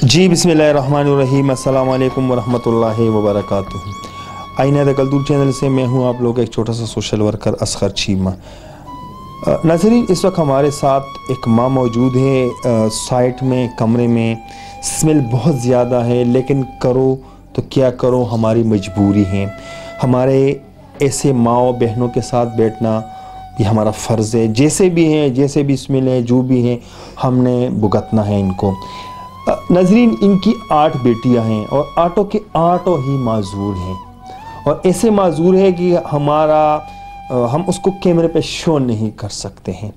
जी बिस्मिल्लाहिर्रहमानिर्रहीम, अस्सलाम वालेकुम वरहमतुल्लाहि वबरकातुहू। आईना द कल्दूर चैनल से मैं हूं आप लोग का एक छोटा सा सोशल वर्कर असगर चीमा। नाज़रीन, इस वक्त हमारे साथ एक माँ मौजूद है साइट में, कमरे में। स्मेल बहुत ज़्यादा है, लेकिन करो तो क्या करो, हमारी मजबूरी है। हमारे ऐसे माओ बहनों के साथ बैठना ये हमारा फ़र्ज़ है। जैसे भी हैं, जैसे भी स्मेल है, जो भी हैं, हमने भुगतना है इनको। नाज़रीन, इनकी 8 बेटियां हैं और आठों के आठों ही माजूर हैं, और ऐसे माजूर है कि हम उसको कैमरे पे शो नहीं कर सकते हैं,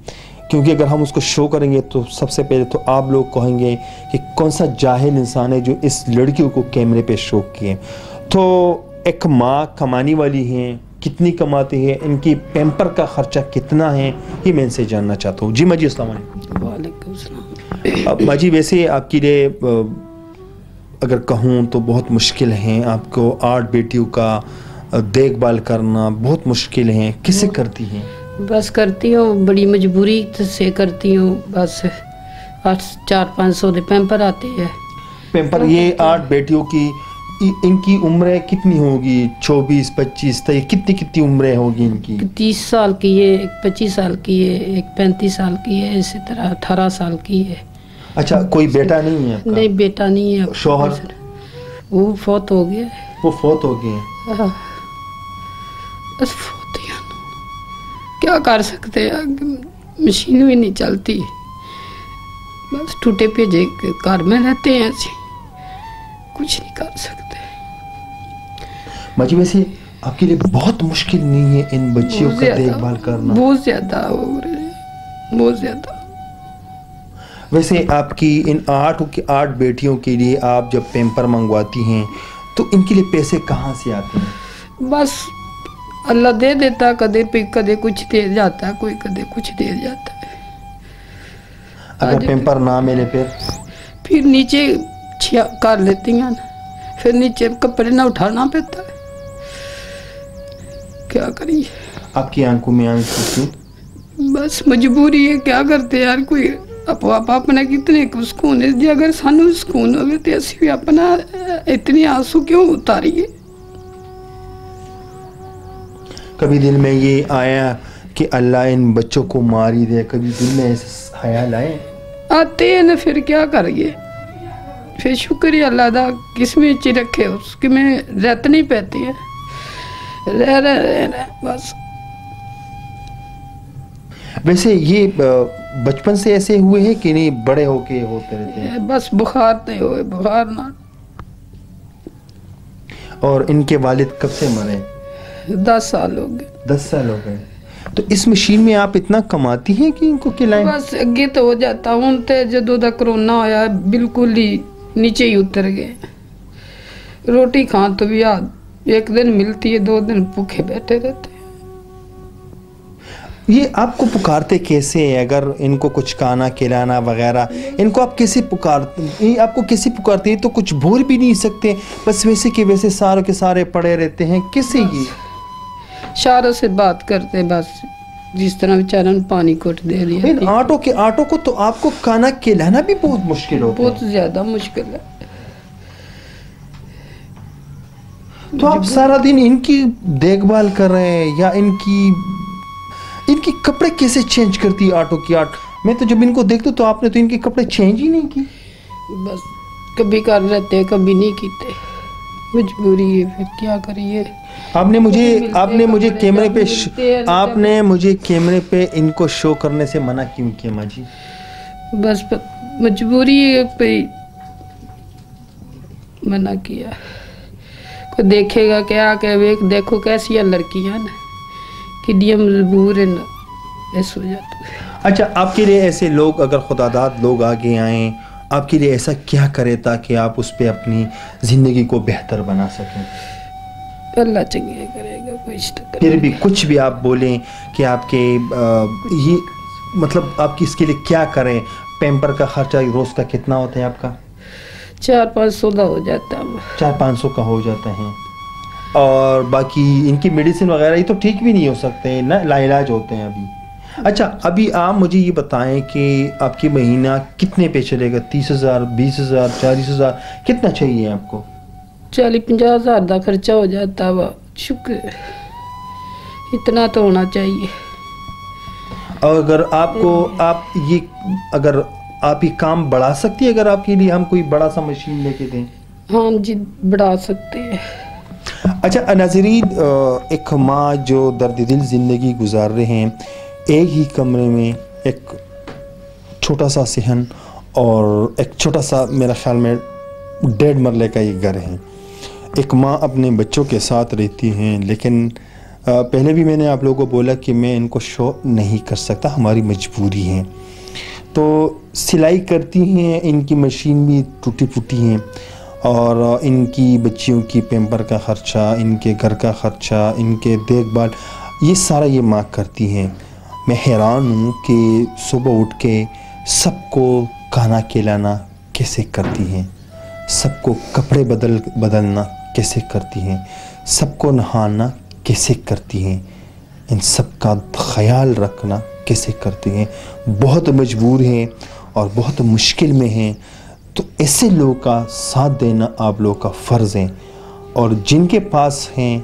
क्योंकि अगर हम उसको शो करेंगे तो सबसे पहले तो आप लोग कहेंगे कि कौन सा जाहिल इंसान है जो इस लड़कियों को कैमरे पे शो किए। तो एक माँ कमाने वाली हैं, कितनी कमाती है, इनकी पैम्पर का ख़र्चा कितना है, ये मैं इनसे जानना चाहता हूँ। जी माँ जी, अस्सलाम वालेकुम। वालेकुम सलाम। माँ जी, वैसे आपके लिए अगर कहूँ तो बहुत मुश्किल है, आपको 8 बेटियों का देखभाल करना बहुत मुश्किल है। किससे करती हैं? बस करती हूँ, बड़ी मजबूरी से करती हूँ। बस 400-500 दे पैम्पर आते हैं। पैम्पर ये 8 बेटियों की, इनकी उम्रें कितनी होगी? 24, 25, 23, कितनी उम्रें होगी इनकी? 30 साल की है, एक 25 साल की है, एक 35 साल की है, इसी तरह 18 साल की है। अच्छा, कोई बेटा नहीं है आपका? नहीं, बेटा नहीं है। शौहर? वो फौत हो गया। वो फौत हो गए? बस फौत ही क्या कर सकते हैं, मशीन भी नहीं चलती, बस टूटे पेजे घर में रहते हैं, ऐसे कुछ नहीं कर सकते। माँ जी, वैसे आपके लिए बहुत मुश्किल नहीं है इन बच्चियों का देखभाल करना? बहुत ज्यादा हो रही है, बहुत ज्यादा। वैसे आपकी इन 8 बेटियों के लिए आप जब पैम्पर मंगवाती हैं तो इनके लिए पैसे कहाँ से आते हैं? बस अल्लाह दे देता, कदे कुछ दे जाता है, कोई कदे कुछ दे जाता है। अगर पैम्पर ना मिले फिर नीचे कर लेती हैं ना, फिर नीचे कपड़े ना उठाना पड़ता है, क्या करिए। आपकी आंखों में आंसू क्यों? बस मजबूरी है, क्या करते यार। कोई अपना कितने सुकून है जी, अगर सानू सुकून हो तो असी भी अपना इतने आंसू क्यों उतारिए। कभी दिल में ये आया कि अल्लाह इन बच्चों को मार ही दे? कभी दिल में ऐसे ख्याल आए? आते हैं ना, फिर क्या करिए। फिर शुक्र अल्लाह दा, किस्में च रखे उसके में रहत नहीं पाती है, रह बस। वैसे ये बचपन से ऐसे हुए हैं कि नहीं, बड़े होके होते रहते हैं? बस बुखार नहीं हुए, बुखार ना। और इनके वालिद कब से मरे? 10 साल हो गए। 10 साल हो गए। तो इस मशीन में आप इतना कमाती हैं कि इनको खिलाएं? बस अगे तो हो जाता हूँ, तो जदों दा कोरोना होया बिल्कुल ही नीचे ही उतर गए। रोटी खान तो भी एक दिन मिलती है, 2 दिन भूखे बैठे रहते हैं। ये आपको पुकारते कैसे हैं? अगर इनको कुछ खाना खिलाना वगैरह, इनको आप कैसे पुकारते? आपको कैसे पुकारते हैं? तो कुछ बोल भी नहीं सकते, बस वैसे के वैसे सारे के सारे पड़े रहते हैं। कैसे ये इशारों से बात करते, बस जिस तरह बेचारा पानी कोट दे दिया। इन आटों को तो आपको खाना खिलाना भी बहुत मुश्किल होता है। बहुत ज्यादा मुश्किल है। तो आप सारा दिन इनकी देखभाल कर रहे हैं, या इनकी कपड़े कैसे चेंज करती है? आटो की 8, मैं तो जब इनको देखता तो आपने तो इनके कपड़े चेंज ही नहीं की। बस कभी कर लेते, कभी नहीं कीते, मजबूरी है, फिर क्या करिए। आपने मुझे कैमरे पे इनको शो करने से मना क्यों किया माँ जी? बस मजबूरी है पे मना किया। कोई देखेगा क्या देखो कैसी है लड़कियां ना, किडिया मजबूर है ना, ऐसा हो जाता है। अच्छा, आपके लिए ऐसे लोग, अगर खुदादाद लोग आगे आए, आपके लिए ऐसा क्या करे ताकि आप उस पे अपनी ज़िंदगी को बेहतर बना सकें? अल्लाह चंगे करेगा, कुछ तो फिर भी कुछ भी आप बोलें कि आपके ये मतलब आप इसके लिए क्या करें? पैम्पर का खर्चा रोज़ का कितना होता है आपका? 400-500 का हो जाता है। 400-500 का हो जाता है। और बाकी इनकी मेडिसिन वगैरह ये तो ठीक भी नहीं हो सकते ना, लाइलाज होते हैं अभी। اچھا ابھی آپ مجھے یہ بتائیں کہ آپ کی مہینہ کتنے پہ چلے گا؟ 30,000 20,000 40,000 کتنا چاہیے آپ کو؟ 40-50 ہزار کا خرچہ ہو جاتا وا، شکر اتنا تو ہونا چاہیے. اور اگر آپ یہ کام بڑھا سکتی ہے، اگر آپ کے لیے ہم کوئی بڑا سا مشین لے کے دیں؟ ہاں جی بڑھا سکتے ہیں. اچھا ناظرین، ایک ماں جو درد دل زندگی گزار رہے ہیں، ایک ہی کمرے میں ایک چھوٹا سا صحن اور ایک چھوٹا سا میرا خیال میں 1.5 مرلے کا یہ گھر ہے. ایک ماں اپنے بچوں کے ساتھ رہتی ہیں، لیکن پہلے بھی میں نے آپ لوگوں کو بولا کہ میں ان کو شو نہیں کر سکتا، ہماری مجبوری ہے. تو سلائی کرتی ہیں، ان کی مشین بھی ٹوٹی پھوٹی ہیں، اور ان کی بچیوں کی پیمپر کا خرچہ، ان کے گھر کا خرچہ، ان کے دیکھ بھال، یہ سارا یہ ماں کرتی ہیں. میں حیران ہوں کہ صبح اٹھ کے سب کو کھانا کھلانا کیسے کرتی ہیں، سب کو کپڑے بدلنا کیسے کرتی ہیں، سب کو نہانا کیسے کرتی ہیں، ان سب کا خیال رکھنا کیسے کرتی ہیں. بہت مجبور ہیں اور بہت مشکل میں ہیں. تو ایسے لوگوں کا ساتھ دینا آپ لوگوں کا فرض ہے، اور جن کے پاس ہیں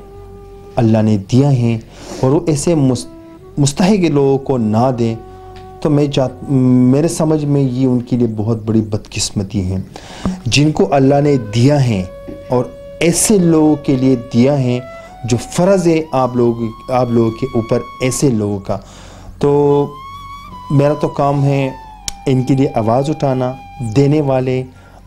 اللہ نے دیا ہیں اور وہ ایسے مستحق لوگوں کو نہ دیں تو میرے سمجھ میں یہ ان کے لیے بہت بڑی بدقسمتی ہے. جن کو اللہ نے دیا ہے اور ایسے لوگوں کے لیے دیا ہے جو فرض ہے آپ لوگوں کے اوپر ایسے لوگوں کا، تو میرا تو کام ہے ان کے لیے آواز اٹھانا. دینے والے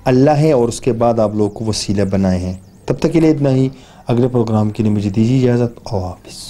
اللہ ہے اور اس کے بعد آپ لوگوں کو وسیلہ بنائے ہیں. تب تک کے لیے اتنا ہی. اگلے پروگرام کے لیے مجھے دیجیے اجازت. اللہ حافظ.